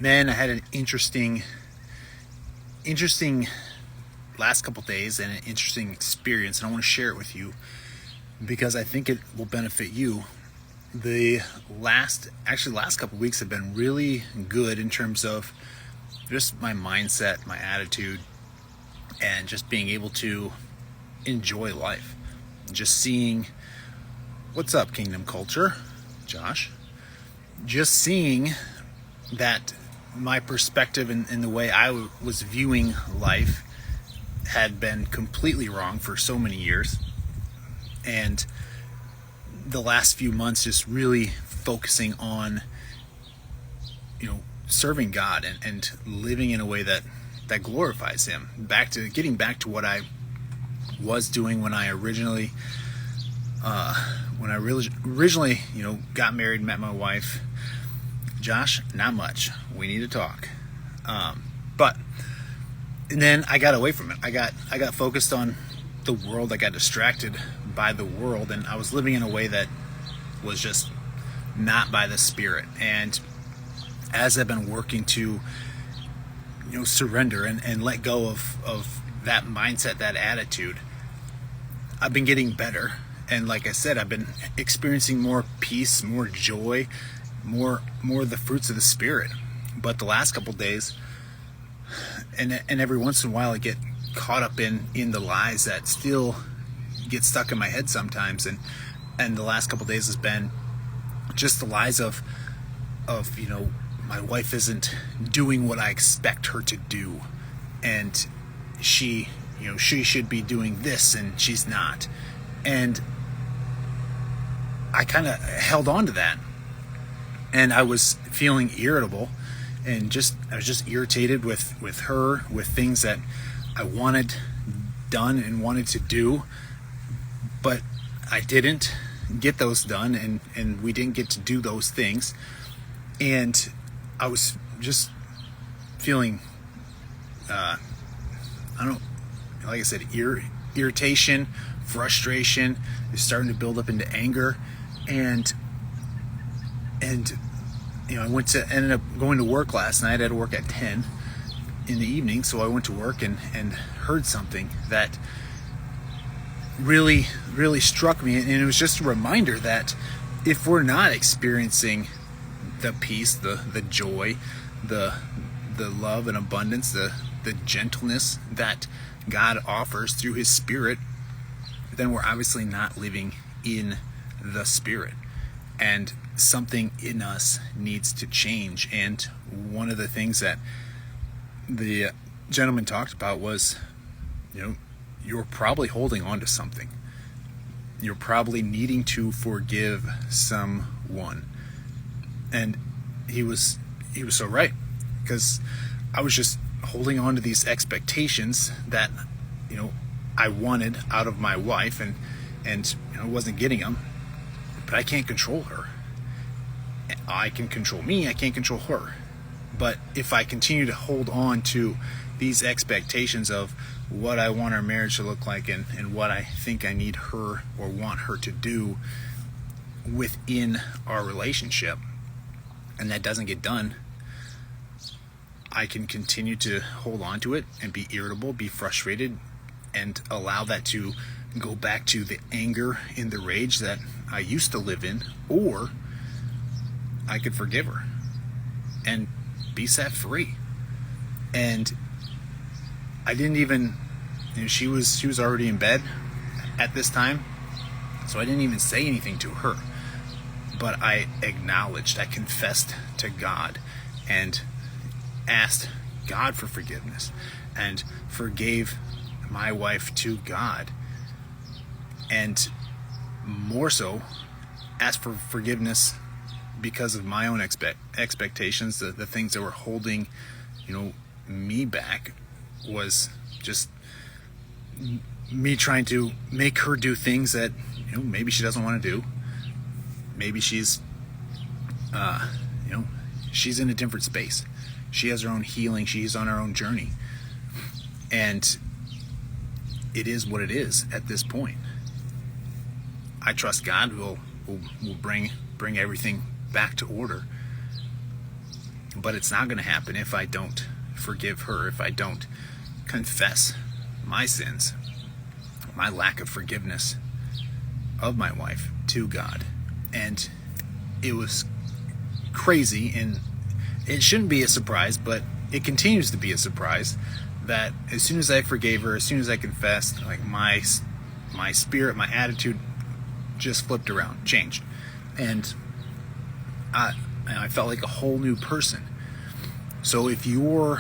Man, I had an interesting last couple days and an interesting experience, and I want to share it with you because I think it will benefit you. The last couple weeks have been really good in terms of just my mindset, my attitude, and just being able to enjoy life. Just seeing what's up, Kingdom Culture, Josh. Just seeing that my perspective and the way I was viewing life had been completely wrong for so many years. And the last few months just really focusing on, serving God and living in a way that glorifies Him. Getting back to what I was doing when I originally got married and met my wife. Josh, not much. We need to talk. But and then I got away from it. I got focused on the world. I got distracted by the world, and I was living in a way that was just not by the Spirit. And as I've been working to surrender and let go of that mindset, that attitude, I've been getting better. And like I said, I've been experiencing more peace, more joy, more of the fruits of the Spirit. But the last couple days, and every once in a while, I get caught up in the lies that still get stuck in my head sometimes. And the last couple days has been just the lies of my wife isn't doing what I expect her to do, and she should be doing this and she's not. And I kind of held on to that, and I was feeling irritable, and I was just irritated with her, with things that I wanted done and wanted to do, but I didn't get those done, and we didn't get to do those things. And I was just feeling, like I said, irritation, frustration is starting to build up into anger. And I ended up going to work last night. I had to work at 10 in the evening, so I went to work and heard something that really, really struck me. And it was just a reminder that if we're not experiencing the peace, the joy, the love and abundance, the gentleness that God offers through His Spirit, then we're obviously not living in the Spirit, and something in us needs to change. And one of the things that the gentleman talked about was, you're probably holding on to something. You're probably needing to forgive someone. And he was so right, because I was just holding on to these expectations that I wanted out of my wife, and I wasn't getting them. But I can't control her. I can control me. I can't control her. But if I continue to hold on to these expectations of what I want our marriage to look like, and what I think I need her or want her to do within our relationship, and that doesn't get done, I can continue to hold on to it and be irritable, be frustrated, and allow that to go back to the anger and the rage that I used to live in. Or I could forgive her and be set free. And I didn't even, she was already in bed at this time, so I didn't even say anything to her. But I acknowledged, I confessed to God and asked God for forgiveness, and forgave my wife to God, and more so asked for forgiveness because of my own expectations, the things that were holding me back, was just me trying to make her do things that maybe she doesn't want to do. Maybe she's she's in a different space. She has her own healing. She's on her own journey. And it is what it is at this point. I trust God will bring everything back to order. But it's not going to happen if I don't forgive her, if I don't confess my sins, my lack of forgiveness of my wife to God. And it was crazy, and it shouldn't be a surprise, but it continues to be a surprise that as soon as I forgave her, as soon as I confessed, like my spirit, my attitude just flipped around, changed. And I felt like a whole new person. So if you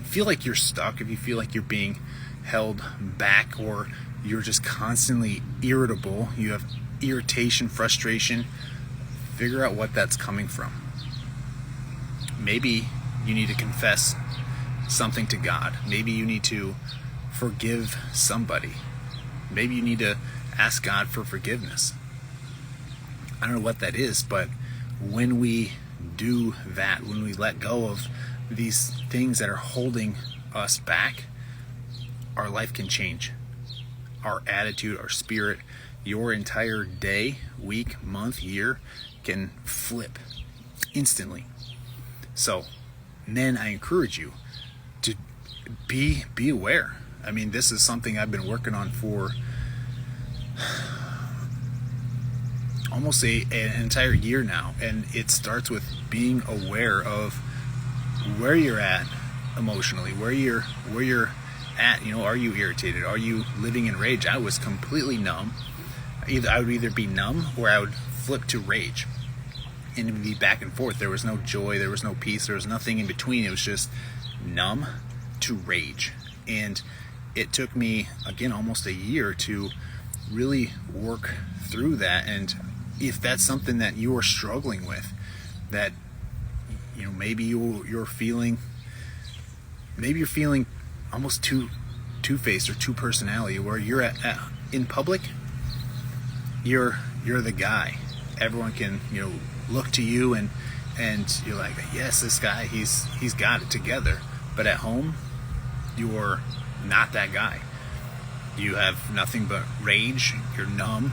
feel like you're stuck, if you feel like you're being held back, or you're just constantly irritable, you have irritation, frustration, figure out what that's coming from. Maybe you need to confess something to God. Maybe you need to forgive somebody. Maybe you need to ask God for forgiveness. I don't know what that is, but when we do that, when we let go of these things that are holding us back, our life can change. Our attitude, our spirit, your entire day, week, month, year can flip instantly. So, men, I encourage you to be aware. I mean, this is something I've been working on for almost an entire year now, and it starts with being aware of where you're at emotionally, where you're at. Are you irritated? Are you living in rage? I was completely numb. I would either be numb or I would flip to rage, and it would be back and forth. There was no joy, there was no peace, there was nothing in between. It was just numb to rage. And it took me, again, almost a year to really work through that. And if that's something that you are struggling with, that maybe you're feeling almost two-faced or two-personality, where you're in public, you're the guy. Everyone can look to you and you're like, yes, this guy, he's got it together. But at home, you're not that guy. You have nothing but rage. You're numb.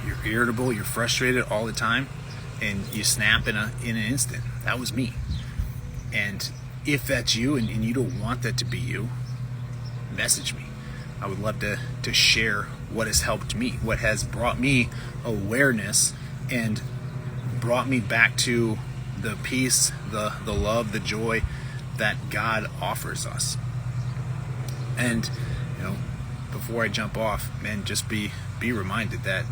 You're irritable. You're frustrated all the time, and you snap in an instant. That was me. And if that's you, and you don't want that to be you, message me. I would love to share what has helped me, what has brought me awareness and brought me back to the peace, the love, the joy that God offers us. And before I jump off, man, just be reminded that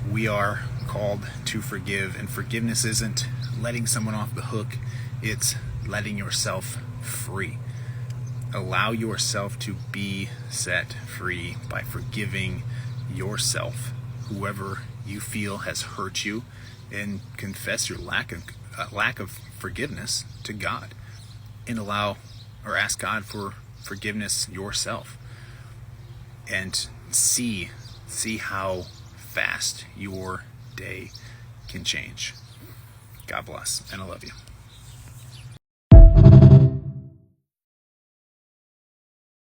we are called to forgive, and forgiveness isn't letting someone off the hook, it's letting yourself free. Allow yourself to be set free by forgiving yourself, whoever you feel has hurt you, and confess your lack of forgiveness to God, and ask God for forgiveness yourself, and see how fast your day can change. God bless, and I love you.